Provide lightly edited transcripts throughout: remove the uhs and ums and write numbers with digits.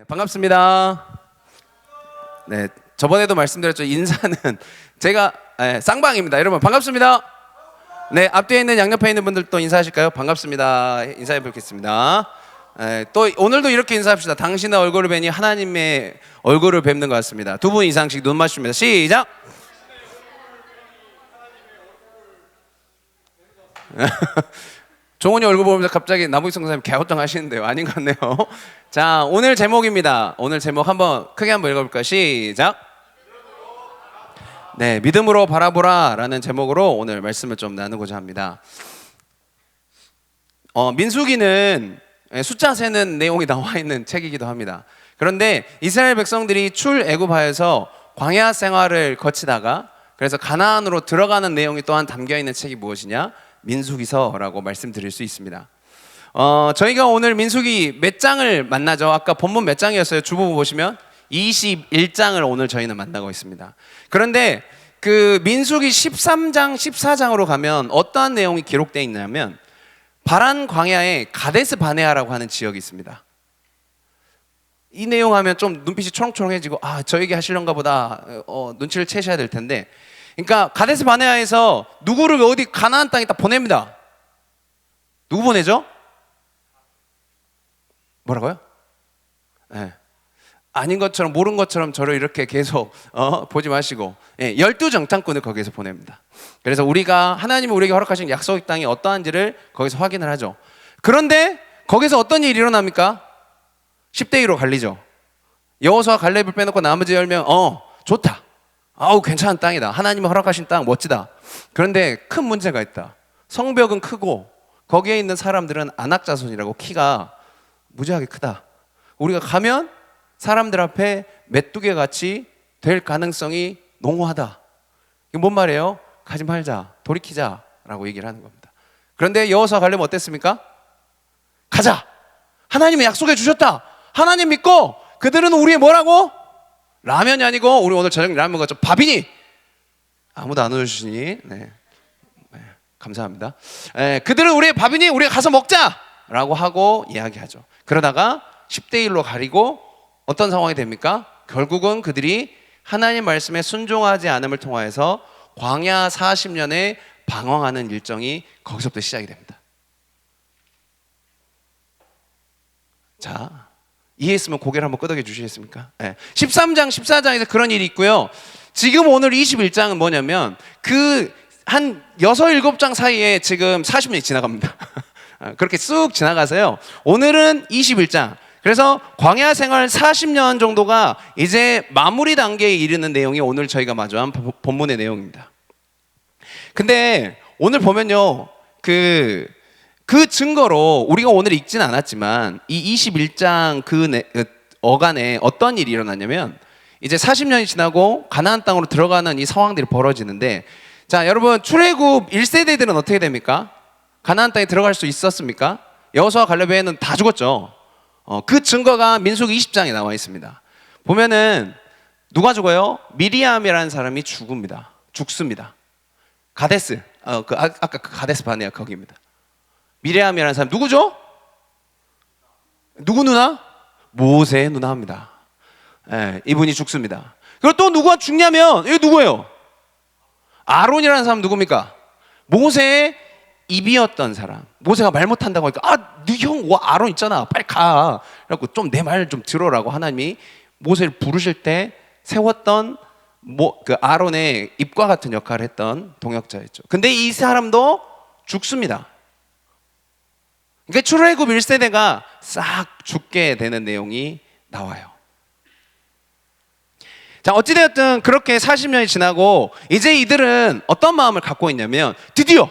반갑습니다. 네, 저번에도 말씀드렸죠. 인사는 제가 쌍방입니다. 여러분 반갑습니다. 네, 앞뒤에 있는 양옆에 있는 분들도 인사하실까요? 반갑습니다. 인사해 뵙겠습니다. 또 오늘도 이렇게 인사합시다. 당신의 얼굴을 뵈니 하나님의 얼굴을 뵙는 것 같습니다. 두 분 이상씩 눈 맞춥니다. 시작. 종훈이 얼굴 보면서 갑자기 나무익성 선생님 갸우뚱 하시는데요. 아닌 것 같네요. 자, 오늘 제목입니다. 오늘 제목 크게 한번 읽어볼까요? 시작. 네, 믿음으로 바라보라 라는 제목으로 오늘 말씀을 좀 나누고자 합니다. 민수기는 숫자 세는 내용이 나와 있는 책이기도 합니다. 그런데 이스라엘 백성들이 출애굽하여서 광야 생활을 거치다가 그래서 가나안으로 들어가는 내용이 또한 담겨 있는 책이 무엇이냐? 민수기서라고 말씀드릴 수 있습니다. 저희가 오늘 민수기 몇 장을 만나죠? 아까 본문 몇 장이었어요? 주보부 보시면 21장을 오늘 저희는 만나고 있습니다. 그런데 그 민수기 13장, 14장으로 가면 어떠한 내용이 기록되어 있냐면 바란 광야에 가데스 바네아라고 하는 지역이 있습니다. 이 내용 하면 좀 눈빛이 초롱초롱해지고 저 얘기 하시려는가 보다 눈치를 채셔야 될 텐데, 그러니까 가데스 바네아에서 누구를 어디 가나안 땅에 딱 보냅니다. 누구 보내죠? 뭐라고요? 네. 아닌 것처럼 모른 것처럼 저를 이렇게 계속 보지 마시고 12정탐꾼을 거기에서 보냅니다. 그래서 우리가 하나님이 우리에게 허락하신 약속의 땅이 어떠한지를 거기서 확인을 하죠. 그런데 거기서 어떤 일이 일어납니까? 10대 1로 갈리죠. 여호수아 갈렙을 빼놓고 나머지 10명 좋다. 괜찮은 땅이다. 하나님이 허락하신 땅 멋지다. 그런데 큰 문제가 있다. 성벽은 크고 거기에 있는 사람들은 아낙 자손이라고 키가 무지하게 크다. 우리가 가면 사람들 앞에 메뚜기 같이 될 가능성이 농후하다. 이게 뭔 말이에요? 가지 말자, 돌이키자 라고 얘기를 하는 겁니다. 그런데 여호수아 갈렙은 어땠습니까? 가자. 하나님이 약속해 주셨다. 하나님 믿고 그들은 우리의 뭐라고? 라면이 아니고 우리 오늘 저녁 라면 먹었죠. 밥이니? 아무도 안 오시니? 네, 감사합니다. 그들은 우리의 밥이니 우리가 가서 먹자 라고 하고 이야기하죠. 그러다가 10대 1로 가리고 어떤 상황이 됩니까? 결국은 그들이 하나님 말씀에 순종하지 않음을 통하여서 광야 40년에 방황하는 일정이 거기서부터 시작이 됩니다. 자, 이해했으면 고개를 한번 끄덕여 주시겠습니까? 13장, 14장에서 그런 일이 있고요. 지금 오늘 21장은 뭐냐면 한 6, 7장 사이에 지금 40년이 지나갑니다. 그렇게 쑥 지나가서요. 오늘은 21장. 그래서 광야 생활 40년 정도가 이제 마무리 단계에 이르는 내용이 오늘 저희가 마주한 본문의 내용입니다. 근데 오늘 보면요. 그 증거로 우리가 오늘 읽진 않았지만 이 21장 어간에 어떤 일이 일어났냐면 이제 40년이 지나고 가나안 땅으로 들어가는 이 상황들이 벌어지는데, 자, 여러분 출애굽 1세대들은 어떻게 됩니까? 가나안 땅에 들어갈 수 있었습니까? 여호수아 갈렙 외에는 다 죽었죠. 그 증거가 민수기 20장에 나와 있습니다. 보면은 누가 죽어요? 미리암이라는 사람이 죽습니다. 가데스, 아까 그 가데스 바네아 거기입니다. 미리암이라는 사람 누구죠? 누구 누나? 모세의 누나입니다. 이분이 죽습니다. 그리고 또 누가 죽냐면 이거 누구예요? 아론이라는 사람 누굽니까? 모세의 입이었던 사람. 모세가 말 못한다고 하니까 네 형 아론 있잖아, 빨리 가. 그래갖고 좀 내 말 좀 들어라고 하나님이 모세를 부르실 때 세웠던 그 아론의 입과 같은 역할을 했던 동역자였죠. 근데 이 사람도 죽습니다. 그러니까 출애굽 1세대가 싹 죽게 되는 내용이 나와요. 자, 어찌되었든 그렇게 40년이 지나고 이제 이들은 어떤 마음을 갖고 있냐면 드디어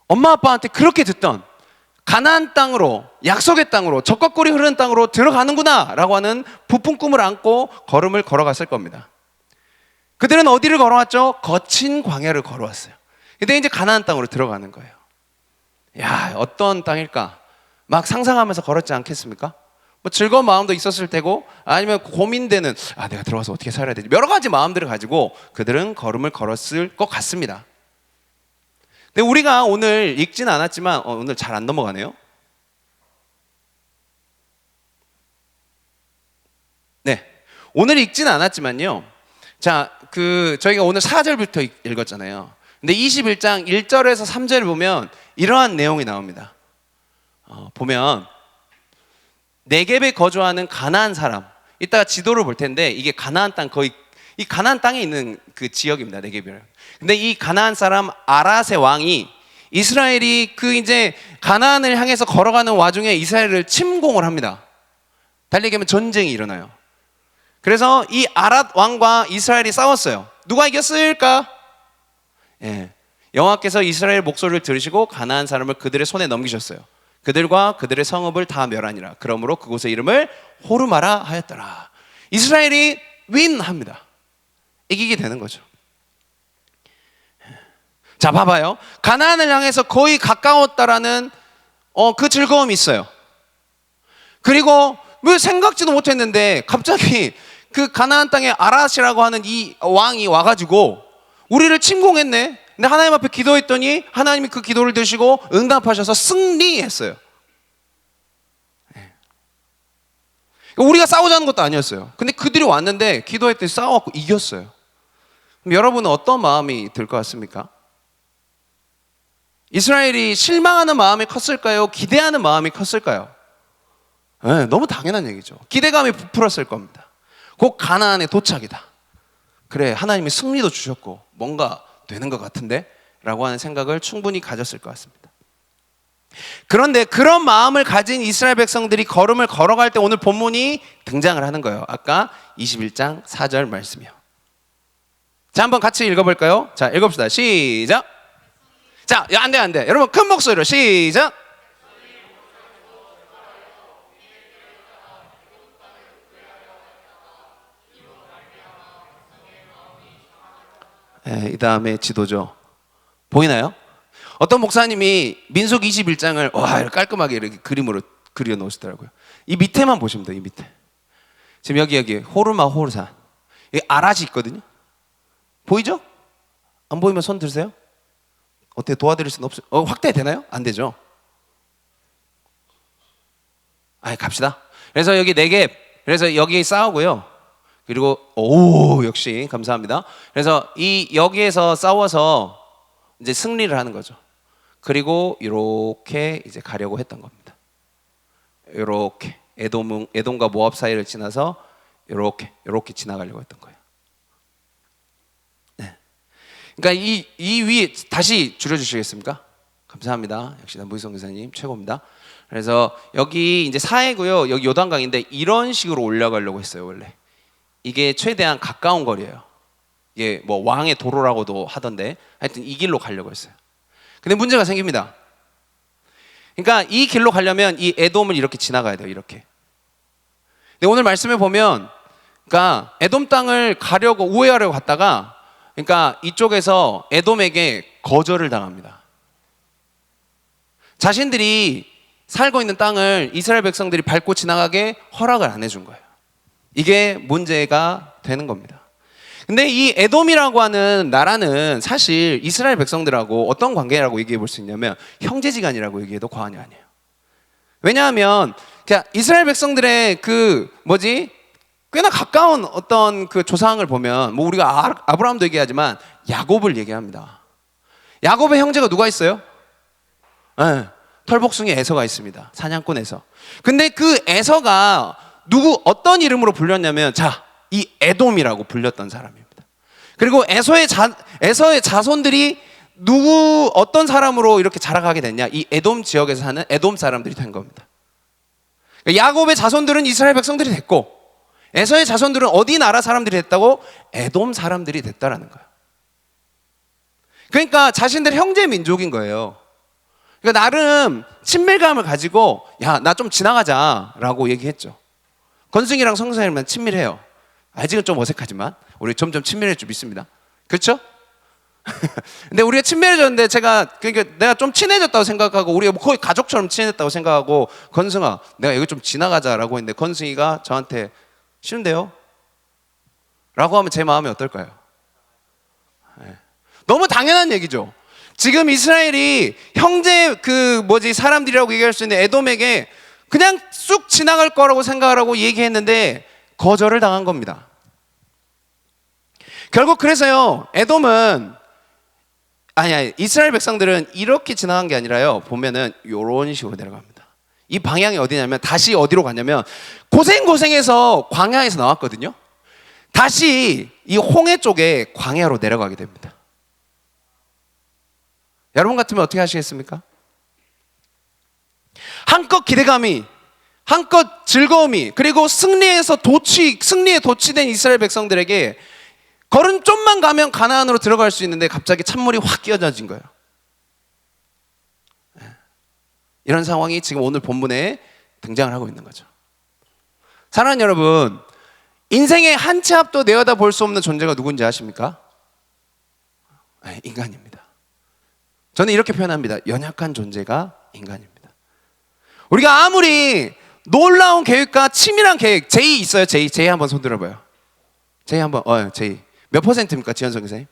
엄마 아빠한테 그렇게 듣던 가나안 땅으로, 약속의 땅으로, 젖과 꿀이 흐르는 땅으로 들어가는구나 라고 하는 부푼 꿈을 안고 걸음을 걸어갔을 겁니다. 그들은 어디를 걸어왔죠? 거친 광야를 걸어왔어요. 근데 이제 가나안 땅으로 들어가는 거예요. 야, 어떤 땅일까? 막 상상하면서 걸었지 않겠습니까? 뭐 즐거운 마음도 있었을 테고, 아니면 고민되는 내가 들어가서 어떻게 살아야 되지? 여러 가지 마음들을 가지고 그들은 걸음을 걸었을 것 같습니다. 근데 우리가 오늘 읽지는 않았지만 오늘 잘 안 넘어가네요. 오늘 읽지는 않았지만요. 자, 저희가 오늘 4절부터 읽었잖아요. 근데 21장 1절에서 3절을 보면 이러한 내용이 나옵니다. 보면 네겝에 거주하는 가나안 사람, 이따가 지도를 볼 텐데 이게 가나안 땅, 거의 이 가나안 땅에 있는 그 지역입니다. 네겝이라는. 근데 이 가나안 사람 아랏의 왕이 이스라엘이 이제 가나안을 향해서 걸어가는 와중에 이스라엘을 침공을 합니다. 달리 얘기하면 전쟁이 일어나요. 그래서 이 아랏 왕과 이스라엘이 싸웠어요. 누가 이겼을까? 예, 여호와께서 이스라엘 목소리를 들으시고 가나안 사람을 그들의 손에 넘기셨어요. 그들과 그들의 성읍을 다 멸하니라. 그러므로 그곳의 이름을 호르마라 하였더라. 이스라엘이 윈합니다. 이기게 되는 거죠. 자, 봐봐요. 가나안을 향해서 거의 가까웠다라는 그 즐거움이 있어요. 그리고 왜 생각지도 못했는데 갑자기 그 가나안 땅에 아랏이라고 하는 이 왕이 와가지고 우리를 침공했네. 근데 하나님 앞에 기도했더니 하나님이 그 기도를 들으시고 응답하셔서 승리했어요. 우리가 싸우자는 것도 아니었어요. 근데 그들이 왔는데 기도했더니 싸워갖고 이겼어요. 그럼 여러분은 어떤 마음이 들 것 같습니까? 이스라엘이 실망하는 마음이 컸을까요? 기대하는 마음이 컸을까요? 네, 너무 당연한 얘기죠. 기대감이 부풀었을 겁니다. 곧 가나안의 도착이다. 그래, 하나님이 승리도 주셨고 뭔가 되는 것 같은데? 라고 하는 생각을 충분히 가졌을 것 같습니다. 그런데 그런 마음을 가진 이스라엘 백성들이 걸음을 걸어갈 때 오늘 본문이 등장을 하는 거예요. 아까 21장 4절 말씀이요. 자, 한번 같이 읽어볼까요? 자, 읽읍시다. 시작. 자, 안 돼. 여러분 큰 목소리로 시작. 네, 이 다음에 지도죠. 보이나요? 어떤 목사님이 민수기 21장을 와, 깔끔하게 이렇게 그림으로 그려 놓으시더라고요. 이 밑에만 보시면 돼요. 이 밑에. 지금 여기 호르마 호르산. 여기 아랏이 있거든요. 보이죠? 안 보이면 손 드세요. 어떻게 도와드릴 수는 없어요. 확대 되나요? 안 되죠. 갑시다. 그래서 여기 네겝. 그래서 여기 싸우고요. 그리고 역시 감사합니다. 그래서 여기에서 싸워서 이제 승리를 하는 거죠. 그리고 이렇게 이제 가려고 했던 겁니다. 이렇게 에돔과 모압 사이를 지나서 이렇게 지나가려고 했던 거예요. 네. 그러니까 이 위에 다시 줄여주시겠습니까? 감사합니다. 역시 남부희성 기사님 최고입니다. 그래서 여기 이제 사해고요. 여기 요단강인데 이런 식으로 올라가려고 했어요. 원래 이게 최대한 가까운 거리예요. 이게 뭐 왕의 도로라고도 하던데 하여튼 이 길로 가려고 했어요. 근데 문제가 생깁니다. 그러니까 이 길로 가려면 이 에돔을 이렇게 지나가야 돼요. 이렇게. 근데 오늘 말씀에 보면 그러니까 에돔 땅을 가려고 우회하려고 갔다가 그러니까 이쪽에서 에돔에게 거절을 당합니다. 자신들이 살고 있는 땅을 이스라엘 백성들이 밟고 지나가게 허락을 안 해준 거예요. 이게 문제가 되는 겁니다. 근데 이 에돔이라고 하는 나라는 사실 이스라엘 백성들하고 어떤 관계라고 얘기해 볼 수 있냐면 형제지간이라고 얘기해도 과언이 아니에요. 왜냐하면 이스라엘 백성들의 꽤나 가까운 어떤 그 조상을 보면 뭐 우리가 아브라함도 얘기하지만 야곱을 얘기합니다. 야곱의 형제가 누가 있어요? 네, 털복숭이 에서가 있습니다. 사냥꾼 에서. 근데 그 에서가 어떤 이름으로 불렸냐면 이 에돔이라고 불렸던 사람입니다. 그리고 에서의 자손들이 어떤 사람으로 이렇게 자라가게 됐냐? 이 에돔 지역에서 사는 에돔 사람들이 된 겁니다. 야곱의 자손들은 이스라엘 백성들이 됐고 에서의 자손들은 어디 나라 사람들이 됐다고? 에돔 사람들이 됐다라는 거예요. 그러니까 자신들 형제 민족인 거예요. 그러니까 나름 친밀감을 가지고 나 좀 지나가자라고 얘기했죠. 건승이랑 성선이랑 친밀해요. 아직은 좀 어색하지만 우리 점점 친밀해질 줄 믿습니다. 그렇죠? 근데 우리가 친밀해졌는데 그러니까 내가 좀 친해졌다고 생각하고 우리가 거의 가족처럼 친해졌다고 생각하고 건승아 내가 여기 좀 지나가자라고 했는데 건승이가 저한테 싫은데요? 라고 하면 제 마음이 어떨까요? 네. 너무 당연한 얘기죠. 지금 이스라엘이 형제 사람들이라고 얘기할 수 있는 에돔에게 그냥 쑥 지나갈 거라고 생각하라고 얘기했는데 거절을 당한 겁니다. 결국 그래서요, 에돔은 아니 이스라엘 백성들은 이렇게 지나간 게 아니라요, 보면은 이런 식으로 내려갑니다. 이 방향이 어디냐면 다시 어디로 갔냐면 고생해서 광야에서 나왔거든요. 다시 이 홍해 쪽에 광야로 내려가게 됩니다. 여러분 같으면 어떻게 하시겠습니까? 한껏 기대감이, 한껏 즐거움이, 그리고 승리에 도취된 이스라엘 백성들에게 걸음 좀만 가면 가나안으로 들어갈 수 있는데 갑자기 찬물이 확 끼어져진 거예요. 이런 상황이 지금 오늘 본문에 등장을 하고 있는 거죠. 사랑하는 여러분, 인생의 한 치 앞도 내어다 볼 수 없는 존재가 누군지 아십니까? 인간입니다. 저는 이렇게 표현합니다. 연약한 존재가 인간입니다. 우리가 아무리 놀라운 계획과 치밀한 계획, 제이 있어요? 제이 한번 손 들어봐요. 제이 한번, 제이. 몇 퍼센트입니까, 지현성 선생님?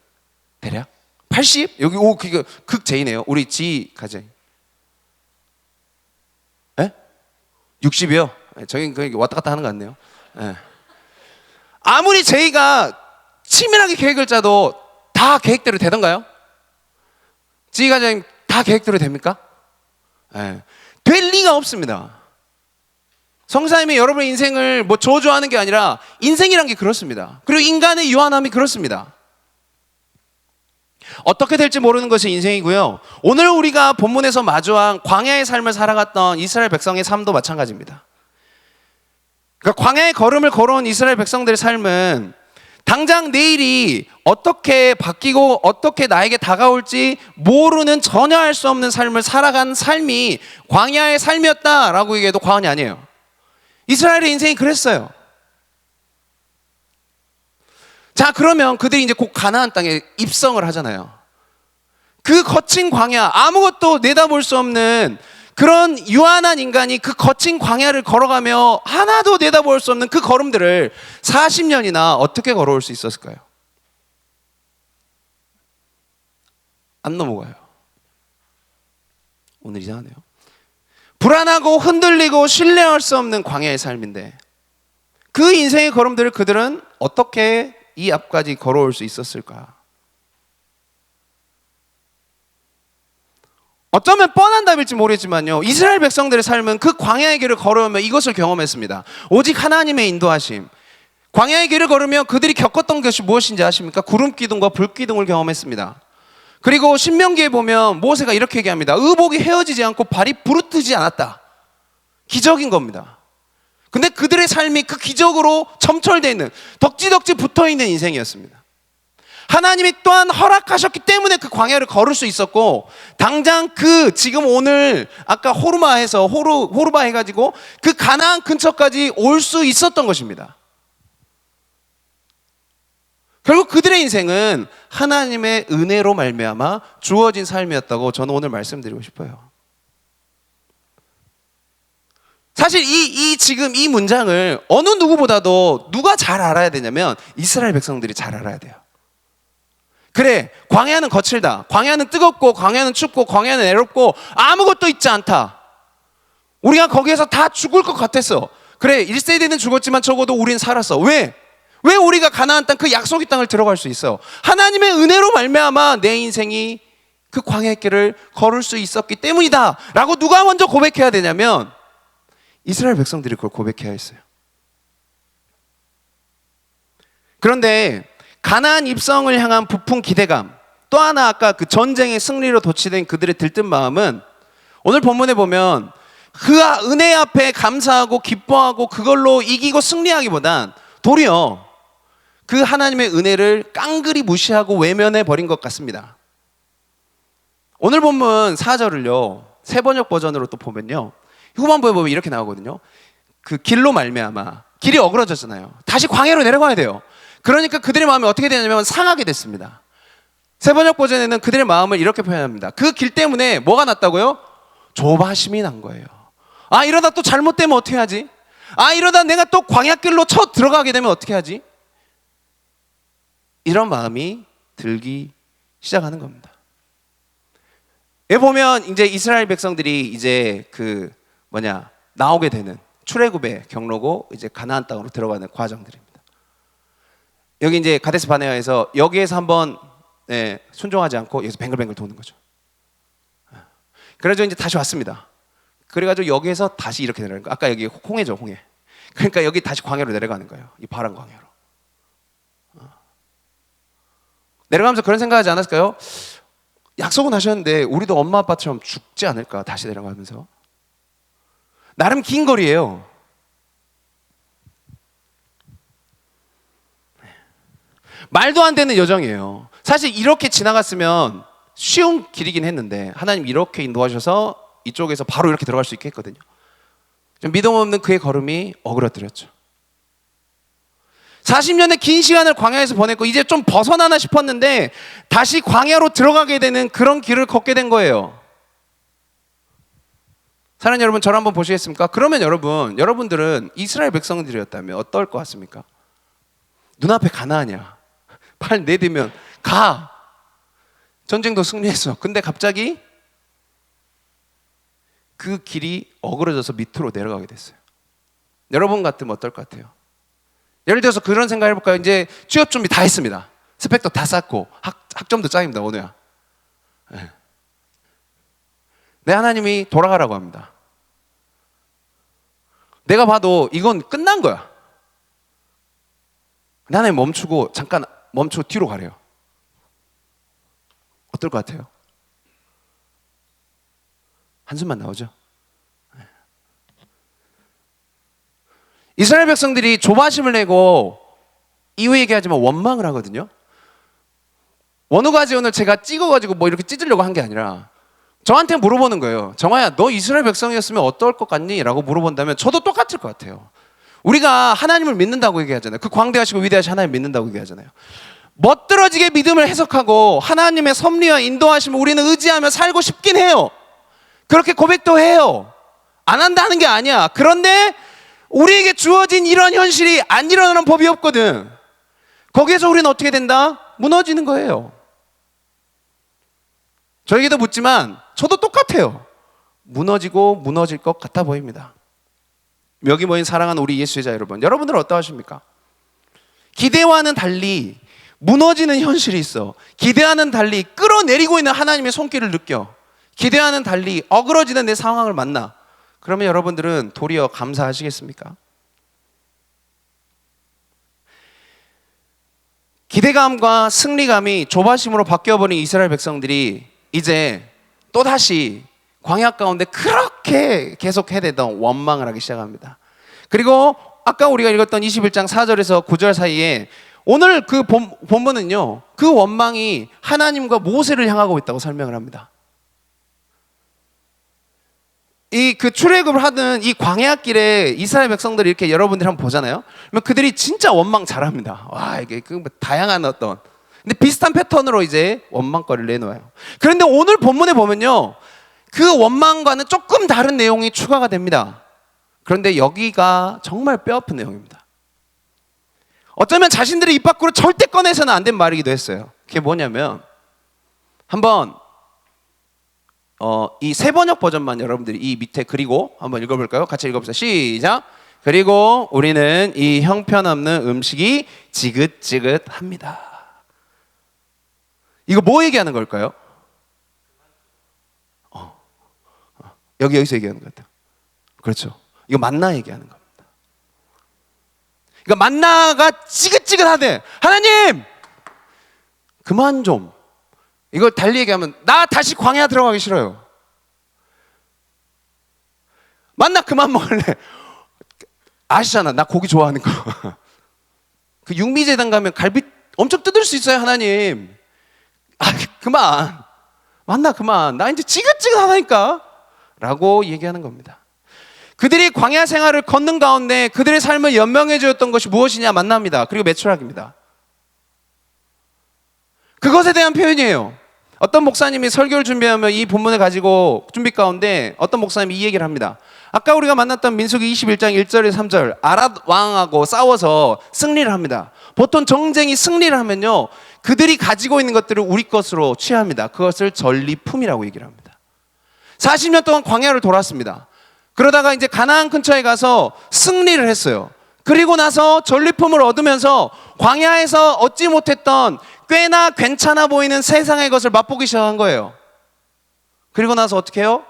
대략? 80? 여기, 그거 극 제이네요. 우리 지 가정. 예? 60이요? 저기 왔다 갔다 하는 것 같네요. 예. 아무리 제이가 치밀하게 계획을 짜도 다 계획대로 되던가요? 지 가정 다 계획대로 됩니까? 예. 될 리가 없습니다. 성사님이 여러분의 인생을 뭐 저주하는 게 아니라 인생이란 게 그렇습니다. 그리고 인간의 유한함이 그렇습니다. 어떻게 될지 모르는 것이 인생이고요. 오늘 우리가 본문에서 마주한 광야의 삶을 살아갔던 이스라엘 백성의 삶도 마찬가지입니다. 그러니까 광야의 걸음을 걸어온 이스라엘 백성들의 삶은 당장 내일이 어떻게 바뀌고 어떻게 나에게 다가올지 모르는, 전혀 알 수 없는 삶을 살아간 삶이 광야의 삶이었다라고 얘기해도 과언이 아니에요. 이스라엘의 인생이 그랬어요. 자, 그러면 그들이 이제 곧 가나안 땅에 입성을 하잖아요. 그 거친 광야, 아무것도 내다볼 수 없는 그런 유한한 인간이 그 거친 광야를 걸어가며 하나도 내다볼 수 없는 그 걸음들을 40년이나 어떻게 걸어올 수 있었을까요? 안 넘어가요. 오늘 이상하네요. 불안하고 흔들리고 신뢰할 수 없는 광야의 삶인데 그 인생의 걸음들을 그들은 어떻게 이 앞까지 걸어올 수 있었을까? 어쩌면 뻔한 답일지 모르겠지만요, 이스라엘 백성들의 삶은 그 광야의 길을 걸어오며 이것을 경험했습니다. 오직 하나님의 인도하심. 광야의 길을 걸으며 그들이 겪었던 것이 무엇인지 아십니까? 구름 기둥과 불 기둥을 경험했습니다. 그리고 신명기에 보면 모세가 이렇게 얘기합니다. 의복이 헤어지지 않고 발이 부르트지 않았다. 기적인 겁니다. 근데 그들의 삶이 그 기적으로 점철되어 있는, 덕지덕지 붙어있는 인생이었습니다. 하나님이 또한 허락하셨기 때문에 그 광야를 걸을 수 있었고, 당장 그 지금 오늘 아까 호르바 해가지고 그 가나안 근처까지 올 수 있었던 것입니다. 결국 그들의 인생은 하나님의 은혜로 말미암아 주어진 삶이었다고 저는 오늘 말씀드리고 싶어요. 사실 지금 이 문장을 어느 누구보다도 누가 잘 알아야 되냐면 이스라엘 백성들이 잘 알아야 돼요. 그래, 광야는 거칠다. 광야는 뜨겁고, 광야는 춥고, 광야는 애롭고, 아무것도 있지 않다. 우리가 거기에서 다 죽을 것 같았어. 그래, 1세대는 죽었지만 적어도 우린 살았어. 왜 우리가 가나안 땅, 그 약속의 땅을 들어갈 수 있어요? 하나님의 은혜로 말미암아 내 인생이 그 광야의 길을 걸을 수 있었기 때문이다 라고 누가 먼저 고백해야 되냐면 이스라엘 백성들이 그걸 고백해야 했어요. 그런데 가나안 입성을 향한 부푼 기대감, 또 하나 아까 그 전쟁의 승리로 도취된 그들의 들뜬 마음은 오늘 본문에 보면 그 은혜 앞에 감사하고 기뻐하고 그걸로 이기고 승리하기보단 도리어 그 하나님의 은혜를 깡그리 무시하고 외면해 버린 것 같습니다. 오늘 본문 4절을요, 세번역 버전으로 또 보면요, 후반부에 보면 이렇게 나오거든요. 그 길로 말미암아 길이 어그러졌잖아요. 다시 광야로 내려가야 돼요. 그러니까 그들의 마음이 어떻게 되냐면 상하게 됐습니다. 세번역 버전에는 그들의 마음을 이렇게 표현합니다. 그 길 때문에 뭐가 났다고요? 조바심이 난 거예요. 아, 이러다 또 잘못되면 어떻게 하지? 아, 이러다 내가 또 광야길로 쳐 들어가게 되면 어떻게 하지? 이런 마음이 들기 시작하는 겁니다. 여기 보면 이제 이스라엘 백성들이 이제 나오게 되는 출애굽의 경로고 이제 가나안 땅으로 들어가는 과정들입니다. 여기 이제 가데스 바네아에서 여기에서 한번 순종하지 않고 여기서 뱅글뱅글 도는 거죠. 그래서 이제 다시 왔습니다. 그래가지고 여기에서 다시 이렇게 내려가는 거예요. 아까 여기 홍해죠, 홍해. 그러니까 여기 다시 광야로 내려가는 거예요. 이 파란 광야로. 내려가면서 그런 생각하지 않았을까요? 약속은 하셨는데 우리도 엄마 아빠처럼 죽지 않을까? 다시 내려가면서. 나름 긴 거리예요. 말도 안 되는 여정이에요. 사실 이렇게 지나갔으면 쉬운 길이긴 했는데 하나님 이렇게 인도하셔서 이쪽에서 바로 이렇게 들어갈 수 있게 했거든요. 좀 믿음 없는 그의 걸음이 어그러뜨렸죠. 40년의 긴 시간을 광야에서 보냈고 이제 좀 벗어나나 싶었는데 다시 광야로 들어가게 되는 그런 길을 걷게 된 거예요. 사랑하는 여러분, 저를 한번 보시겠습니까? 그러면 여러분들은 이스라엘 백성들이었다면 어떨 것 같습니까? 눈앞에 가나안이야. 팔 내대면 가. 전쟁도 승리했어. 근데 갑자기 그 길이 어그러져서 밑으로 내려가게 됐어요. 여러분 같으면 어떨 것 같아요? 예를 들어서 그런 생각 해볼까요? 이제 취업 준비 다 했습니다. 스펙도 다 쌓고 학점도 짱입니다. 원우야. 내 하나님이 돌아가라고 합니다. 내가 봐도 이건 끝난 거야. 하나님 멈추고 잠깐 멈추고 뒤로 가래요. 어떨 것 같아요? 한숨만 나오죠? 이스라엘 백성들이 조바심을 내고 이후 얘기하지만 원망을 하거든요. 원우가지 오늘 제가 찍어가지고 뭐 이렇게 찢으려고 한 게 아니라 저한테 물어보는 거예요. 정아야, 너 이스라엘 백성이었으면 어떨 것 같니? 라고 물어본다면 저도 똑같을 것 같아요. 우리가 하나님을 믿는다고 얘기하잖아요. 그 광대하시고 위대하신 하나님 믿는다고 얘기하잖아요. 멋들어지게 믿음을 해석하고 하나님의 섭리와 인도하심을 우리는 의지하며 살고 싶긴 해요. 그렇게 고백도 해요. 안 한다는 게 아니야. 그런데 우리에게 주어진 이런 현실이 안 일어나는 법이 없거든. 거기에서 우리는 어떻게 된다? 무너지는 거예요. 저에게도 묻지만 저도 똑같아요. 무너지고 무너질 것 같아 보입니다. 여기 모인 사랑하는 우리 예수자 여러분, 여러분들은 어떠하십니까? 기대와는 달리 무너지는 현실이 있어. 기대와는 달리 끌어내리고 있는 하나님의 손길을 느껴. 기대와는 달리 어그러지는 내 상황을 만나. 그러면 여러분들은 도리어 감사하시겠습니까? 기대감과 승리감이 조바심으로 바뀌어버린 이스라엘 백성들이 이제 또다시 광야 가운데 그렇게 계속 해대던 원망을 하기 시작합니다. 그리고 아까 우리가 읽었던 21장 4절에서 9절 사이에 오늘 그 본문은요, 그 원망이 하나님과 모세를 향하고 있다고 설명을 합니다. 이 그 출애굽을 하던 이 광야길에 이스라엘 백성들이 이렇게 여러분들이 한번 보잖아요. 그러면 그들이 진짜 원망 잘합니다. 와, 이게 그 다양한 어떤 근데 비슷한 패턴으로 이제 원망거리를 내놓아요. 그런데 오늘 본문에 보면요, 그 원망과는 조금 다른 내용이 추가가 됩니다. 그런데 여기가 정말 뼈아픈 내용입니다. 어쩌면 자신들의 입 밖으로 절대 꺼내서는 안 된 말이기도 했어요. 그게 뭐냐면 한번 이 세번역 버전만 여러분들이 이 밑에 그리고 한번 읽어볼까요? 같이 읽어봅시다. 시작. 그리고 우리는 이 형편없는 음식이 지긋지긋합니다. 이거 뭐 얘기하는 걸까요? 여기서 얘기하는 것 같아요. 그렇죠. 이거 만나 얘기하는 겁니다. 그러니까 만나가 지긋지긋하대. 하나님 그만 좀. 이걸 달리 얘기하면 나 다시 광야 들어가기 싫어요. 만나 그만 먹을래. 아시잖아, 나 고기 좋아하는 거. 그 육미재단 가면 갈비 엄청 뜯을 수 있어요. 하나님 그만. 만나 그만. 나 이제 지긋지긋하다니까 라고 얘기하는 겁니다. 그들이 광야 생활을 걷는 가운데 그들의 삶을 연명해 주었던 것이 무엇이냐? 만나입니다. 그리고 매출학입니다. 그것에 대한 표현이에요. 어떤 목사님이 설교를 준비하며 이 본문을 가지고 준비 가운데 어떤 목사님이 이 얘기를 합니다. 아까 우리가 만났던 민수기 21장 1절에서 3절 아랏 왕하고 싸워서 승리를 합니다. 보통 정쟁이 승리를 하면요, 그들이 가지고 있는 것들을 우리 것으로 취합니다. 그것을 전리품이라고 얘기를 합니다. 40년 동안 광야를 돌았습니다. 그러다가 이제 가나안 근처에 가서 승리를 했어요. 그리고 나서 전리품을 얻으면서 광야에서 얻지 못했던 꽤나 괜찮아 보이는 세상의 것을 맛보기 시작한 거예요. 그리고 나서 어떻게 해요?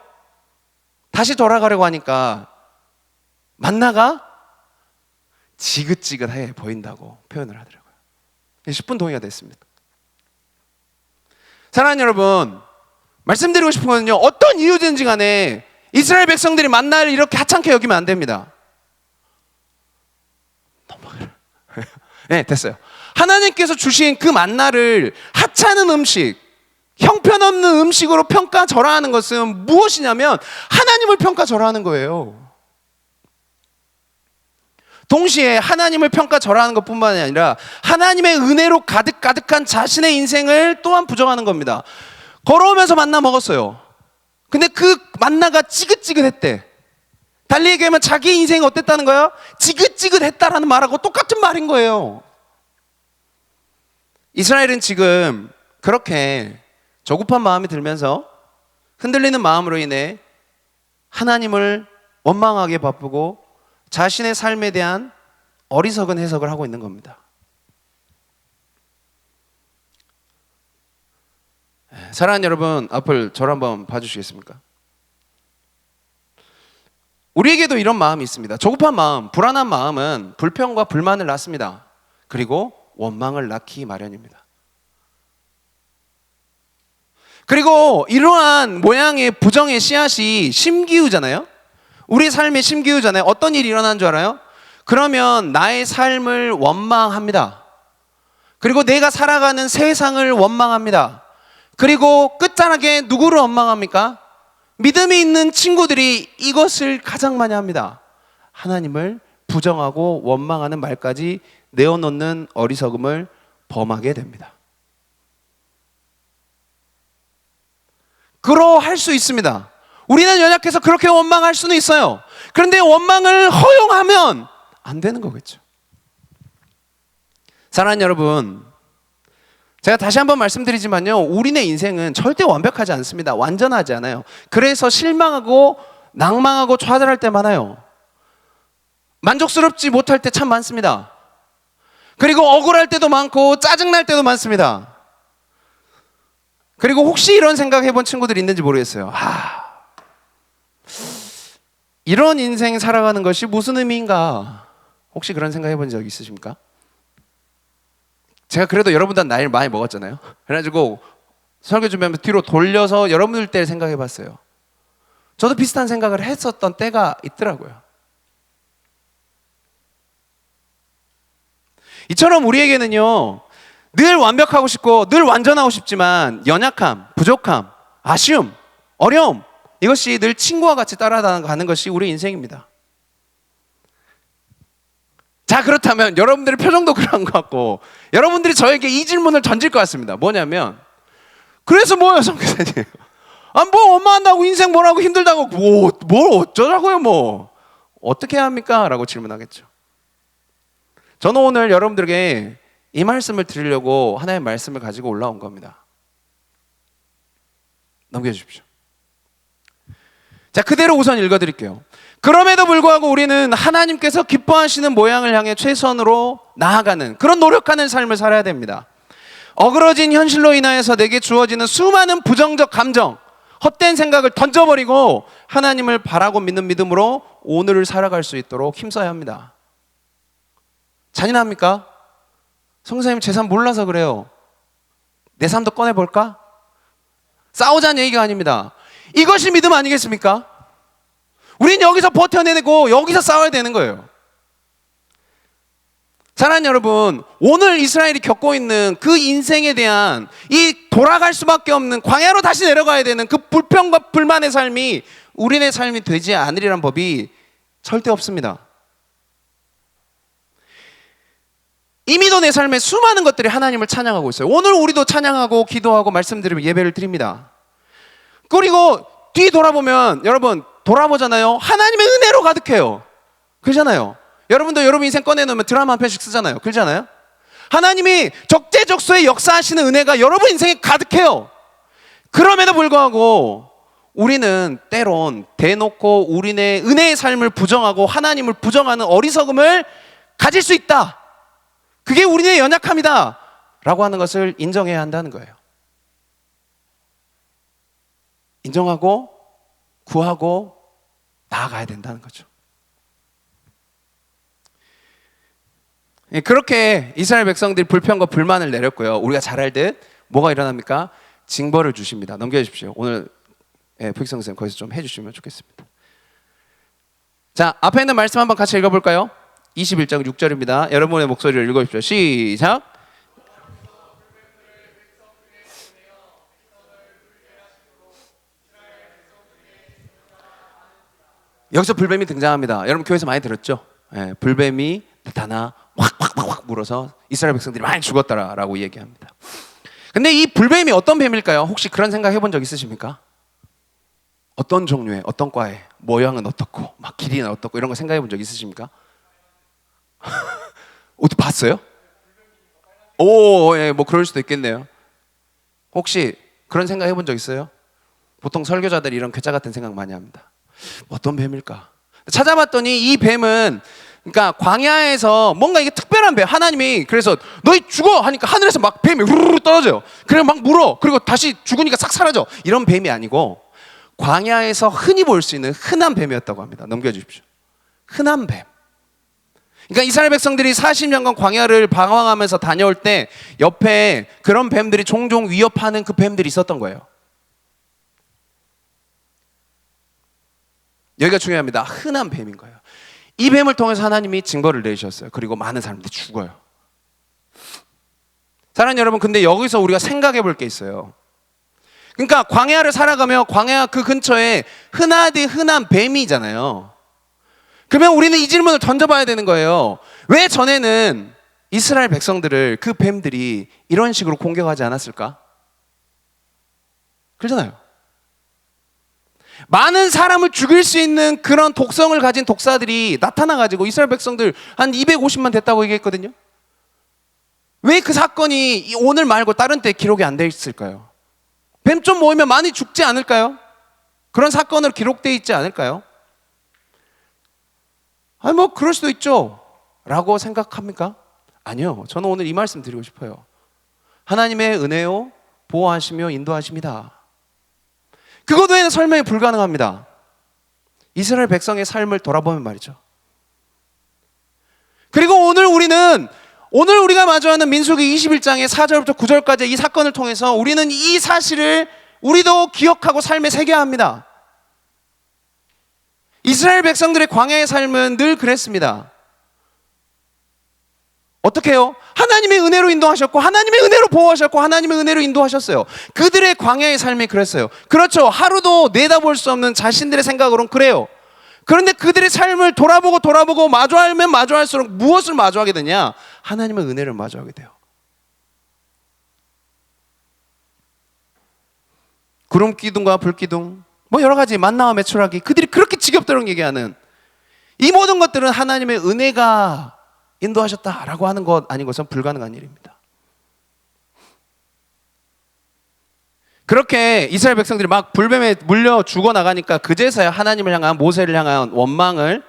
다시 돌아가려고 하니까 만나가 지긋지긋해 보인다고 표현을 하더라고요. 10분 동의가 됐습니다. 사랑하는 여러분, 말씀드리고 싶은 거는요, 어떤 이유든지 간에 이스라엘 백성들이 만나를 이렇게 하찮게 여기면 안 됩니다. 네, 됐어요. 하나님께서 주신 그 만나를 하찮은 음식, 형편없는 음식으로 평가절하하는 것은 무엇이냐면 하나님을 평가절하하는 거예요. 동시에 하나님을 평가절하하는 것뿐만 아니라 하나님의 은혜로 가득가득한 자신의 인생을 또한 부정하는 겁니다. 걸어오면서 만나 먹었어요. 근데 그 만나가 지긋지긋했대. 달리 얘기하면 자기 인생이 어땠다는 거예요? 지긋지긋했다라는 말하고 똑같은 말인 거예요. 이스라엘은 지금 그렇게 조급한 마음이 들면서 흔들리는 마음으로 인해 하나님을 원망하게 바쁘고 자신의 삶에 대한 어리석은 해석을 하고 있는 겁니다. 사랑하는 여러분, 앞을 저를 한번 봐주시겠습니까? 우리에게도 이런 마음이 있습니다. 조급한 마음, 불안한 마음은 불평과 불만을 낳습니다. 그리고 원망을 낳기 마련입니다. 그리고 이러한 모양의 부정의 씨앗이 심기우잖아요. 우리 삶의 심기우잖아요. 어떤 일이 일어나는 줄 알아요? 그러면 나의 삶을 원망합니다. 그리고 내가 살아가는 세상을 원망합니다. 그리고 끝자락에 누구를 원망합니까? 믿음이 있는 친구들이 이것을 가장 많이 합니다. 하나님을 부정하고 원망하는 말까지 내어놓는 어리석음을 범하게 됩니다. 그러할 수 있습니다. 우리는 연약해서 그렇게 원망할 수는 있어요. 그런데 원망을 허용하면 안 되는 거겠죠. 사랑하는 여러분, 제가 다시 한번 말씀드리지만요, 우리네 인생은 절대 완벽하지 않습니다. 완전하지 않아요. 그래서 실망하고 낭망하고 좌절할 때 많아요. 만족스럽지 못할 때 참 많습니다. 그리고 억울할 때도 많고 짜증날 때도 많습니다. 그리고 혹시 이런 생각 해본 친구들이 있는지 모르겠어요. 이런 인생 살아가는 것이 무슨 의미인가? 혹시 그런 생각 해본 적 있으십니까? 제가 그래도 여러분들 나이를 많이 먹었잖아요. 그래가지고 설교 준비하면서 뒤로 돌려서 여러분들 때를 생각해 봤어요. 저도 비슷한 생각을 했었던 때가 있더라고요. 이처럼 우리에게는요, 늘 완벽하고 싶고 늘 완전하고 싶지만 연약함, 부족함, 아쉬움, 어려움, 이것이 늘 친구와 같이 따라가는 것이 우리 인생입니다. 자, 그렇다면 여러분들의 표정도 그런 것 같고 여러분들이 저에게 이 질문을 던질 것 같습니다. 뭐냐면, 그래서 뭐예요, 선교사님? 뭐 원망한다고 인생 뭐라고 힘들다고 뭘 어쩌라고요, 뭐 어떻게 해야 합니까? 라고 질문하겠죠. 저는 오늘 여러분들에게 이 말씀을 드리려고 하나님의 말씀을 가지고 올라온 겁니다. 넘겨주십시오. 자, 그대로 우선 읽어드릴게요. 그럼에도 불구하고 우리는 하나님께서 기뻐하시는 모양을 향해 최선으로 나아가는, 그런 노력하는 삶을 살아야 됩니다. 어그러진 현실로 인하여서 내게 주어지는 수많은 부정적 감정, 헛된 생각을 던져버리고 하나님을 바라고 믿는 믿음으로 오늘을 살아갈 수 있도록 힘써야 합니다. 잔인합니까? 성사님, 제 삶 몰라서 그래요. 내 삶도 꺼내볼까? 싸우자는 얘기가 아닙니다. 이것이 믿음 아니겠습니까? 우린 여기서 버텨내고 여기서 싸워야 되는 거예요. 사랑하는 여러분, 오늘 이스라엘이 겪고 있는 그 인생에 대한 이 돌아갈 수밖에 없는, 광야로 다시 내려가야 되는 그 불평과 불만의 삶이 우리네 삶이 되지 않으리란 법이 절대 없습니다. 이미도 내 삶에 수많은 것들이 하나님을 찬양하고 있어요. 오늘 우리도 찬양하고 기도하고 말씀드리고 예배를 드립니다. 그리고 뒤 돌아보면, 여러분 돌아보잖아요. 하나님의 은혜로 가득해요. 그러잖아요. 여러분도 여러분 인생 꺼내놓으면 드라마 한 편씩 쓰잖아요. 그러잖아요. 하나님이 적재적소에 역사하시는 은혜가 여러분 인생에 가득해요. 그럼에도 불구하고 우리는 때론 대놓고 우리네 은혜의 삶을 부정하고 하나님을 부정하는 어리석음을 가질 수 있다. 그게 우리의 연약함이다. 라고 하는 것을 인정해야 한다는 거예요. 인정하고 구하고 나아가야 된다는 거죠. 그렇게 이스라엘 백성들이 불평과 불만을 내렸고요. 우리가 잘 알듯 뭐가 일어납니까? 징벌을 주십니다. 넘겨주십시오. 오늘 부익성 선생님 거기서 좀 해주시면 좋겠습니다. 자, 앞에 있는 말씀 한번 같이 읽어볼까요? 21장 6절입니다. 여러분의 목소리를 읽어주십시오. 시작. 여기서 불뱀이 등장합니다. 여러분 교회에서 많이 들었죠? 불뱀이 나타나 확 물어서 이스라엘 백성들이 많이 죽었다라고 얘기합니다. 근데 이 불뱀이 어떤 뱀일까요? 혹시 그런 생각 해본 적 있으십니까? 어떤 종류의, 어떤 과의, 모양은 어떻고, 막 길이는 어떻고 이런 거 생각해 본 적 있으십니까? 어디 봤어요? 오, 예, 뭐 그럴 수도 있겠네요. 혹시 그런 생각 해본 적 있어요? 보통 설교자들이 이런 괴짜 같은 생각 많이 합니다. 어떤 뱀일까? 찾아봤더니 이 뱀은 그러니까 광야에서 뭔가 이게 특별한 뱀. 하나님이 그래서 너희 죽어 하니까 하늘에서 막 뱀이 우르르 떨어져요. 그래 막 물어. 그리고 다시 죽으니까 싹 사라져. 이런 뱀이 아니고 광야에서 흔히 볼 수 있는 흔한 뱀이었다고 합니다. 넘겨주십시오. 흔한 뱀. 그러니까 이스라엘 백성들이 40년간 광야를 방황하면서 다녀올 때 옆에 그런 뱀들이 종종 위협하는 그 뱀들이 있었던 거예요. 여기가 중요합니다. 흔한 뱀인 거예요. 이 뱀을 통해서 하나님이 징벌을 내리셨어요. 그리고 많은 사람들이 죽어요. 사랑하는 여러분, 근데 여기서 우리가 생각해 볼 게 있어요. 그러니까 광야를 살아가며 광야 그 근처에 흔하디 흔한 뱀이잖아요. 그러면 우리는 이 질문을 던져봐야 되는 거예요. 왜 전에는 이스라엘 백성들을 그 뱀들이 이런 식으로 공격하지 않았을까? 그러잖아요. 많은 사람을 죽일 수 있는 그런 독성을 가진 독사들이 나타나가지고 이스라엘 백성들 한 250만 됐다고 얘기했거든요. 왜 그 사건이 오늘 말고 다른 때 기록이 안 돼 있을까요? 뱀 좀 모이면 많이 죽지 않을까요? 그런 사건으로 기록되어 있지 않을까요? 아니 뭐 그럴 수도 있죠 라고 생각합니까? 아니요. 저는 오늘 이 말씀 드리고 싶어요. 하나님의 은혜요 보호하시며 인도하십니다. 그것 외에는 설명이 불가능합니다. 이스라엘 백성의 삶을 돌아보면 말이죠. 그리고 오늘 우리가 마주하는 민수기 21장의 4절부터 9절까지 이 사건을 통해서 우리는 이 사실을 우리도 기억하고 삶에 새겨야 합니다. 이스라엘 백성들의 광야의 삶은 늘 그랬습니다. 어떻게 해요? 하나님의 은혜로 인도하셨고 하나님의 은혜로 보호하셨고 하나님의 은혜로 인도하셨어요. 그들의 광야의 삶이 그랬어요. 그렇죠. 하루도 내다볼 수 없는 자신들의 생각으로는 그래요. 그런데 그들의 삶을 돌아보고 마주하면 마주할수록 무엇을 마주하게 되냐? 하나님의 은혜를 마주하게 돼요. 구름 기둥과 불 기둥, 뭐 여러 가지 만나와 메추라기, 그들이 그렇게 지겹도록 얘기하는 이 모든 것들은 하나님의 은혜가 인도하셨다라고 하는 것 아닌 것은 불가능한 일입니다. 그렇게 이스라엘 백성들이 막 불뱀에 물려 죽어나가니까 그제서야 하나님을 향한 모세를 향한 원망을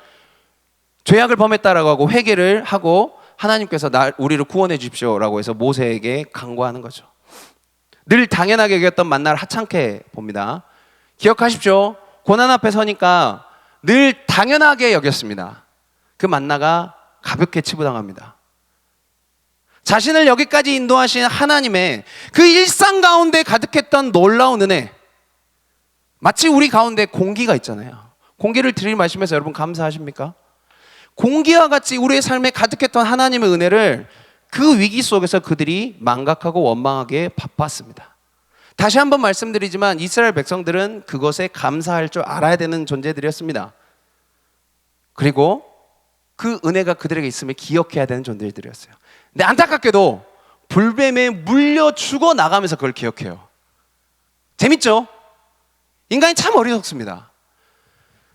죄악을 범했다라고 하고 회개를 하고 하나님께서 우리를 구원해 주십시오라고 해서 모세에게 간구하는 거죠. 늘 당연하게 여겼던 만나를 하찮게 봅니다. 기억하십시오. 고난 앞에 서니까 늘 당연하게 여겼습니다. 그 만나가 가볍게 치부당합니다. 자신을 여기까지 인도하신 하나님의 그 일상 가운데 가득했던 놀라운 은혜, 마치 우리 가운데 공기가 있잖아요. 공기를 들이마시면서 여러분 감사하십니까? 공기와 같이 우리의 삶에 가득했던 하나님의 은혜를 그 위기 속에서 그들이 망각하고 원망하게 바빴습니다. 다시 한번 말씀드리지만 이스라엘 백성들은 그것에 감사할 줄 알아야 되는 존재들이었습니다. 그리고 그 은혜가 그들에게 있음을 기억해야 되는 존재들이었어요. 근데 안타깝게도 불뱀에 물려 죽어 나가면서 그걸 기억해요. 재밌죠? 인간이 참 어리석습니다.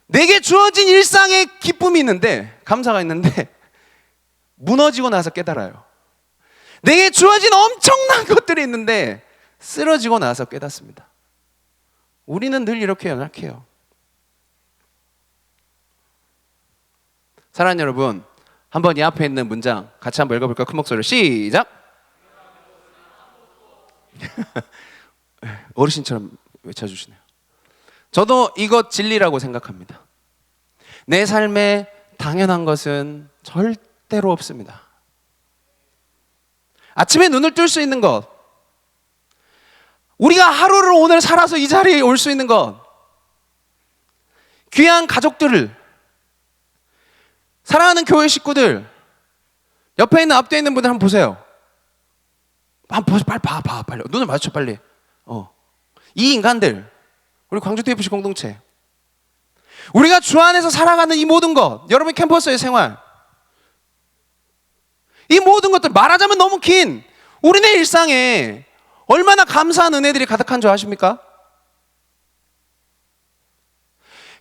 내게 주어진 일상의 기쁨이 있는데, 감사가 있는데 무너지고 나서 깨달아요. 내게 주어진 엄청난 것들이 있는데 쓰러지고 나서 깨닫습니다. 우리는 늘 이렇게 연약해요. 사랑하는 여러분, 한번 이 앞에 있는 문장 같이 한번 읽어볼까요? 큰 목소리로 시작. 어르신처럼 외쳐주시네요. 저도 이것 진리라고 생각합니다. 내 삶에 당연한 것은 절대로 없습니다. 아침에 눈을 뜰 수 있는 것, 우리가 하루를 오늘 살아서 이 자리에 올 수 있는 것, 귀한 가족들을, 사랑하는 교회 식구들, 옆에 있는 앞뒤에 있는 분들 한번 보세요. 한번 보세요. 빨리 봐. 빨리 눈을 마주쳐 빨리. 이 인간들, 우리 광주 TFC 공동체, 우리가 주 안에서 살아가는 이 모든 것, 여러분 캠퍼스의 생활, 이 모든 것들 말하자면 너무 긴 우리네 일상에 얼마나 감사한 은혜들이 가득한 줄 아십니까?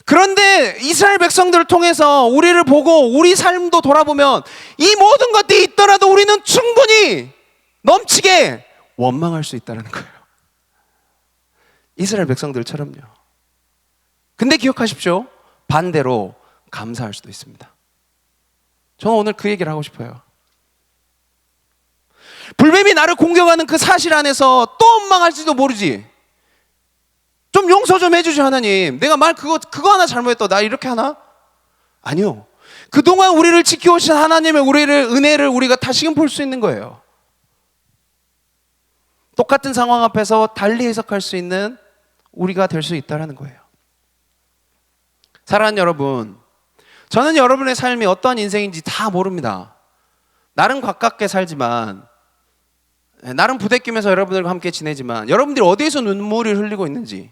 그런데 이스라엘 백성들을 통해서 우리를 보고 우리 삶도 돌아보면 이 모든 것들이 있더라도 우리는 충분히 넘치게 원망할 수 있다는 거예요. 이스라엘 백성들처럼요. 근데 기억하십시오. 반대로 감사할 수도 있습니다. 저는 오늘 그 얘기를 하고 싶어요. 불뱀이 나를 공격하는 그 사실 안에서 또 원망할지도 모르지. 좀 용서 좀 해주지 하나님. 내가 그거 하나 잘못했다. 나 이렇게 하나? 아니요. 그동안 우리를 지켜오신 하나님의 은혜를 우리가 다시금 볼 수 있는 거예요. 똑같은 상황 앞에서 달리 해석할 수 있는 우리가 될 수 있다는 거예요. 사랑하는 여러분, 저는 여러분의 삶이 어떠한 인생인지 다 모릅니다. 나름 가깝게 살지만, 나름 부대끼면서 여러분들과 함께 지내지만, 여러분들이 어디에서 눈물을 흘리고 있는지,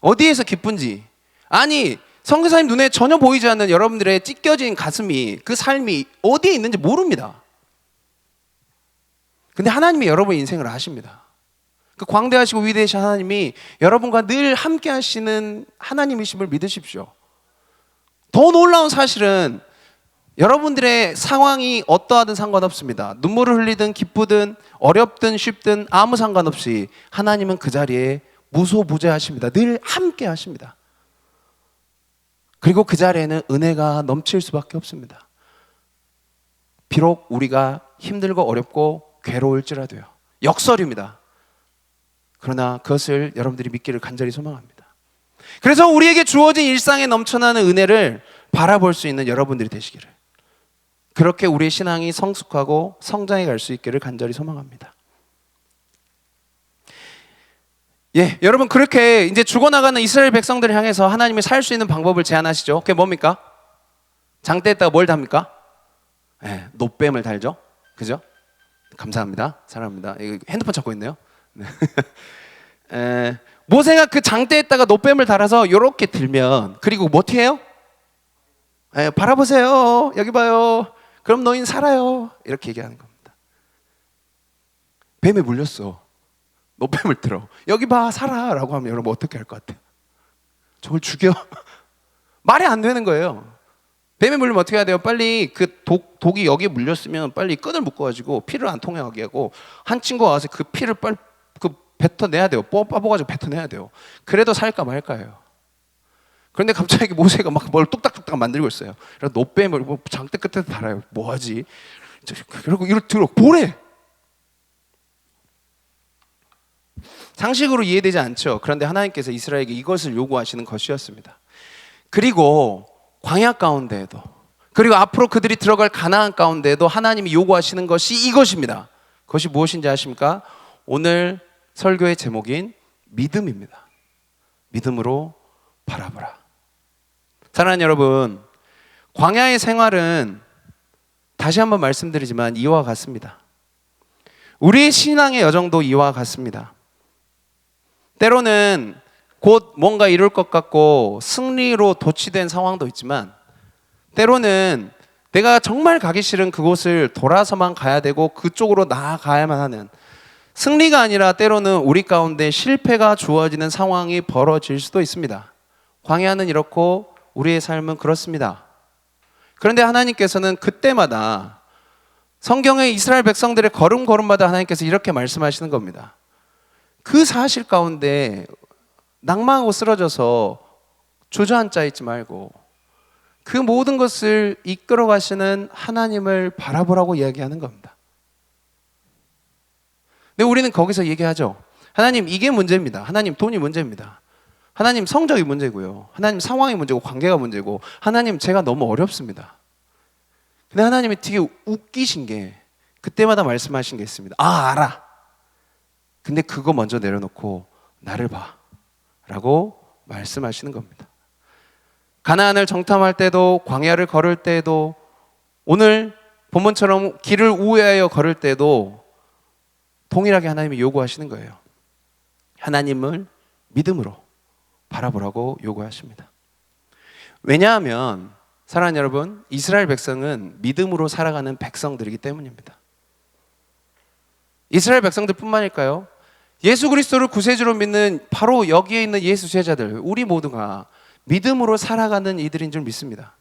어디에서 기쁜지, 아니 선교사님 눈에 전혀 보이지 않는 여러분들의 찢겨진 가슴이, 그 삶이 어디에 있는지 모릅니다. 근데 하나님이 여러분의 인생을 아십니다. 그 광대하시고 위대하신 하나님이 여러분과 늘 함께 하시는 하나님이심을 믿으십시오. 더 놀라운 사실은 여러분들의 상황이 어떠하든 상관없습니다. 눈물을 흘리든 기쁘든 어렵든 쉽든 아무 상관없이 하나님은 그 자리에 무소부재하십니다. 늘 함께 하십니다. 그리고 그 자리에는 은혜가 넘칠 수밖에 없습니다. 비록 우리가 힘들고 어렵고 괴로울지라도요. 역설입니다. 그러나 그것을 여러분들이 믿기를 간절히 소망합니다. 그래서 우리에게 주어진 일상에 넘쳐나는 은혜를 바라볼 수 있는 여러분들이 되시기를, 그렇게 우리의 신앙이 성숙하고 성장해 갈 수 있기를 간절히 소망합니다. 여러분, 그렇게 이제 죽어나가는 이스라엘 백성들을 향해서 하나님이 살 수 있는 방법을 제안하시죠. 그게 뭡니까? 장대에다가 뭘 답니까? 노뱀을 달죠. 그죠? 감사합니다. 사랑합니다. 이거 핸드폰 찾고 있네요. 모세가 그 장대에다가 노뱀을 달아서 이렇게 들면, 그리고 뭐 어떻게 해요? 바라보세요. 여기 봐요. 그럼 너희는 살아요. 이렇게 얘기하는 겁니다. 뱀에 물렸어. 노뱀을 들어. 여기 봐, 살아. 라고 하면 여러분 어떻게 할 것 같아요? 저걸 죽여? 말이 안 되는 거예요. 뱀에 물리면 어떻게 해야 돼요? 빨리 그 독이 여기에 물렸으면 빨리 끈을 묶어가지고 피를 안 통하게 하고, 한 친구가 와서 그 피를 빨리 뱉어내야 돼요. 뽑아가지고 뱉어내야 돼요. 그래도 살까 말까예요. 그런데 갑자기 모세가 막 뭘 뚝딱뚝딱 만들고 있어요. 그래서 노뱀을 장대 끝에 달아요. 뭐하지? 그리고 이걸 들어 보래. 상식으로 이해되지 않죠. 그런데 하나님께서 이스라엘에게 이것을 요구하시는 것이었습니다. 그리고 광야 가운데에도, 그리고 앞으로 그들이 들어갈 가나안 가운데에도 하나님이 요구하시는 것이 이것입니다. 그것이 무엇인지 아십니까? 오늘 설교의 제목인 믿음입니다. 믿음으로 바라보라. 사랑하는 여러분, 광야의 생활은 다시 한번 말씀드리지만 이와 같습니다. 우리의 신앙의 여정도 이와 같습니다. 때로는 곧 뭔가 이룰 것 같고 승리로 도취된 상황도 있지만, 때로는 내가 정말 가기 싫은 그곳을 돌아서만 가야 되고 그쪽으로 나아가야만 하는, 승리가 아니라 때로는 우리 가운데 실패가 주어지는 상황이 벌어질 수도 있습니다. 광야는 이렇고 우리의 삶은 그렇습니다. 그런데 하나님께서는 그때마다, 성경의 이스라엘 백성들의 걸음걸음마다 하나님께서 이렇게 말씀하시는 겁니다. 그 사실 가운데 낭망하고 쓰러져서 주저앉아 있지 말고, 그 모든 것을 이끌어 가시는 하나님을 바라보라고 이야기하는 겁니다. 근데 우리는 거기서 얘기하죠. 하나님, 이게 문제입니다. 하나님, 돈이 문제입니다. 하나님, 성적이 문제고요. 하나님, 상황이 문제고 관계가 문제고, 하나님, 제가 너무 어렵습니다. 근데 하나님이 되게 웃기신 게 그때마다 말씀하신 게 있습니다. 아, 알아. 근데 그거 먼저 내려놓고 나를 봐 라고 말씀하시는 겁니다. 가나안을 정탐할 때도, 광야를 걸을 때도, 오늘 본문처럼 길을 우회하여 걸을 때도 동일하게 하나님이 요구하시는 거예요. 하나님을 믿음으로 바라보라고 요구하십니다. 왜냐하면 사랑하는 여러분, 이스라엘 백성은 믿음으로 살아가는 백성들이기 때문입니다. 이스라엘 백성들뿐만일까요? 예수 그리스도를 구세주로 믿는 바로 여기에 있는 예수 제자들, 우리 모두가 믿음으로 살아가는 이들인 줄 믿습니다.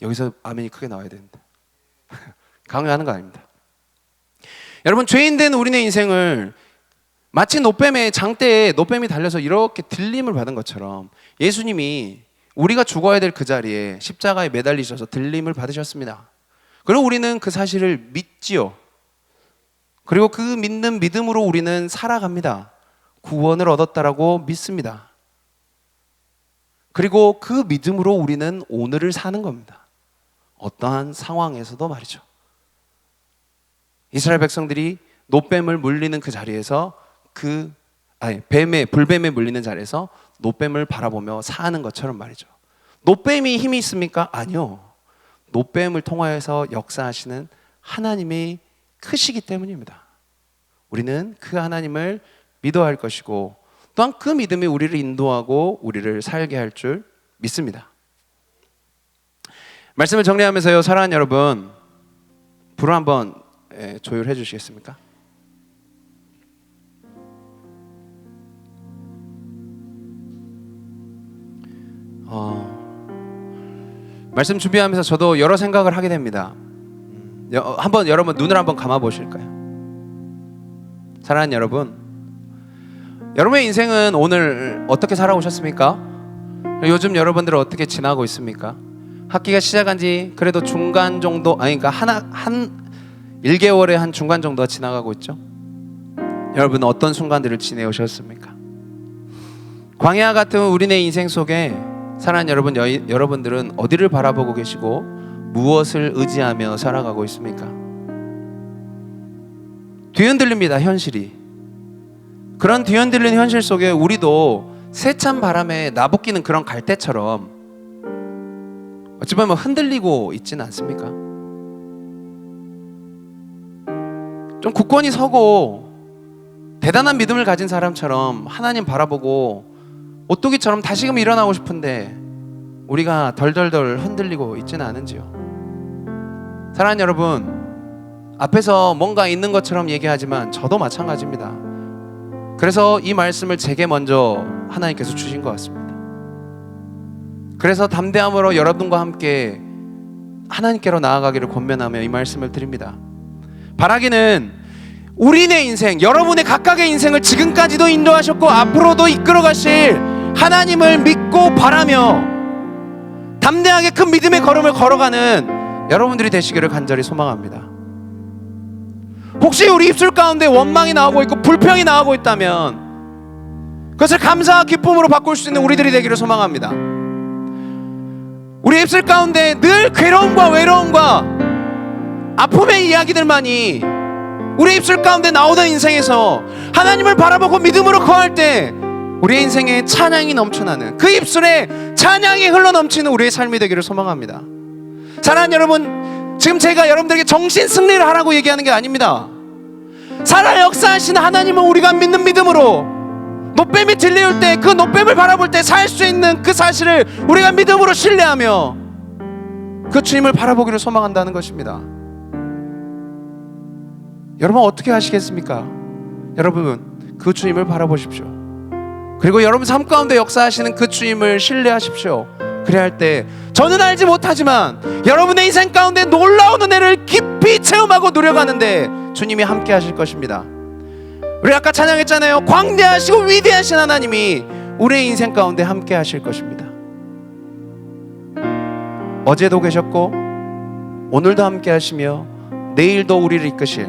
여기서 아멘이 크게 나와야 되는데 강요하는 거 아닙니다. 여러분, 죄인된 우리네 인생을 마치 노뱀의 장대에 노뱀이 달려서 이렇게 들림을 받은 것처럼 예수님이 우리가 죽어야 될 그 자리에 십자가에 매달리셔서 들림을 받으셨습니다. 그리고 우리는 그 사실을 믿지요. 그리고 그 믿는 믿음으로 우리는 살아갑니다. 구원을 얻었다라고 믿습니다. 그리고 그 믿음으로 우리는 오늘을 사는 겁니다. 어떠한 상황에서도 말이죠. 이스라엘 백성들이 노뱀을 물리는 그 자리에서 불뱀에 물리는 자리에서 노뱀을 바라보며 사는 것처럼 말이죠. 노뱀이 힘이 있습니까? 아니요. 노뱀을 통하여서 역사하시는 하나님이 크시기 때문입니다. 우리는 그 하나님을 믿어야 할 것이고, 또한 그 믿음이 우리를 인도하고 우리를 살게 할 줄 믿습니다. 말씀을 정리하면서요, 사랑하는 여러분, 불을 한번 조율해 주시겠습니까? 말씀 준비하면서 저도 여러 생각을 하게 됩니다. 한번 여러분 눈을 한번 감아 보실까요? 사랑하는 여러분, 여러분의 인생은 오늘 어떻게 살아오셨습니까? 요즘 여러분들은 어떻게 지나고 있습니까? 학기가 시작한 지 그래도 중간 정도, 그러니까 한 1개월에 한 중간 정도가 지나가고 있죠. 여러분은 어떤 순간들을 지내오셨습니까? 광야 같은 우리네 인생 속에 사랑하는 여러분, 여러분들은 어디를 바라보고 계시고 무엇을 의지하며 살아가고 있습니까? 뒤흔들립니다, 현실이. 그런 뒤흔들리는 현실 속에 우리도 세찬 바람에 나부끼는 그런 갈대처럼 어찌 보면 흔들리고 있지는 않습니까? 좀 굳건히 서고 대단한 믿음을 가진 사람처럼 하나님 바라보고 오뚜기처럼 다시금 일어나고 싶은데 우리가 덜덜덜 흔들리고 있지는 않은지요. 사랑하는 여러분, 앞에서 뭔가 있는 것처럼 얘기하지만 저도 마찬가지입니다. 그래서 이 말씀을 제게 먼저 하나님께서 주신 것 같습니다. 그래서 담대함으로 여러분과 함께 하나님께로 나아가기를 권면하며 이 말씀을 드립니다. 바라기는 우리네 인생, 여러분의 각각의 인생을 지금까지도 인도하셨고 앞으로도 이끌어 가실 하나님을 믿고 바라며 담대하게 큰 믿음의 걸음을 걸어가는 여러분들이 되시기를 간절히 소망합니다. 혹시 우리 입술 가운데 원망이 나오고 있고 불평이 나오고 있다면 그것을 감사와 기쁨으로 바꿀 수 있는 우리들이 되기를 소망합니다. 우리 입술 가운데 늘 괴로움과 외로움과 아픔의 이야기들만이 우리 입술 가운데 나오던 인생에서 하나님을 바라보고 믿음으로 거할 때 우리의 인생에 찬양이 넘쳐나는, 그 입술에 찬양이 흘러넘치는 우리의 삶이 되기를 소망합니다. 사랑하는 여러분, 지금 제가 여러분들에게 정신 승리를 하라고 얘기하는 게 아닙니다. 살아 역사하시는 하나님은 우리가 믿는 믿음으로 노뱀이 들려올 때 그 노뱀을 바라볼 때 살 수 있는 그 사실을 우리가 믿음으로 신뢰하며 그 주님을 바라보기를 소망한다는 것입니다. 여러분 어떻게 하시겠습니까? 여러분 그 주님을 바라보십시오. 그리고 여러분 삶 가운데 역사하시는 그 주님을 신뢰하십시오. 그래야 할 때 저는 알지 못하지만 여러분의 인생 가운데 놀라운 은혜를 깊이 체험하고 누려가는데 주님이 함께 하실 것입니다. 우리 아까 찬양했잖아요. 광대하시고 위대하신 하나님이 우리의 인생 가운데 함께 하실 것입니다. 어제도 계셨고 오늘도 함께 하시며 내일도 우리를 이끄실,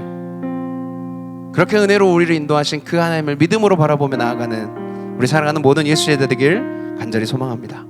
그렇게 은혜로 우리를 인도하신 그 하나님을 믿음으로 바라보며 나아가는 우리 사랑하는 모든 예수 제자 되길 간절히 소망합니다.